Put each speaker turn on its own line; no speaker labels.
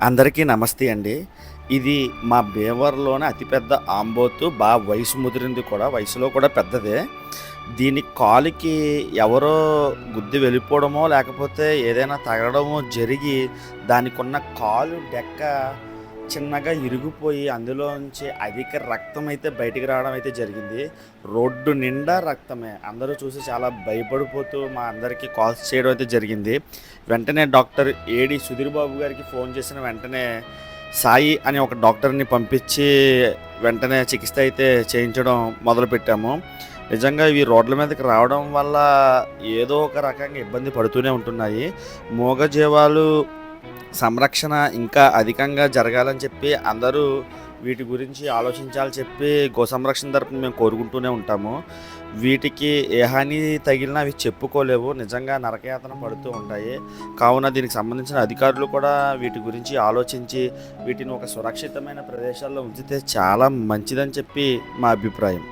అందరికీ నమస్తే అండి. ఇది మా భీమవరంలోనే అతిపెద్ద ఆంబోతు. వయసు ముదిరింది కూడా. వయసులో కూడా పెద్దదే. దీని కాలుకి ఎవరో గుద్ది వెళ్ళిపోవడమో, లేకపోతే ఏదైనా తగలడమో జరిగి దానికున్న కాలు డెక్క చిన్నగా ఇరిగిపోయి అందులోంచి అధిక రక్తం అయితే బయటికి రావడం అయితే జరిగింది. రోడ్డు నిండా రక్తమే. అందరూ చూసి చాలా భయపడిపోతూ మా అందరికీ కాల్స్ చేయడం అయితే జరిగింది. వెంటనే డాక్టర్ ఏడి సుధీర్ బాబు గారికి ఫోన్ చేసిన వెంటనే సాయి అనే ఒక డాక్టర్ని పంపించి వెంటనే చికిత్స అయితే చేయించడం మొదలుపెట్టాము. నిజంగా ఇవి రోడ్ల మీదకి రావడం వల్ల ఏదో ఒక రకంగా ఇబ్బంది పడుతూనే ఉంటున్నాయి. మూగజీవాలు సంరక్షణ ఇంకా అధికంగా జరగాలని చెప్పి అందరూ వీటి గురించి ఆలోచించాలని చెప్పి గో సంరక్షణ తరపున మేము కోరుకుంటూనే ఉంటాము. వీటికి ఏ హాని తగిలినా అవి చెప్పుకోలేవు. నిజంగా నరకయాతన పడుతూ ఉంటాయి. కావున దీనికి సంబంధించిన అధికారులు కూడా వీటి గురించి ఆలోచించి వీటిని ఒక సురక్షితమైన ప్రదేశాల్లో ఉంచితే చాలా మంచిదని చెప్పి మా అభిప్రాయం.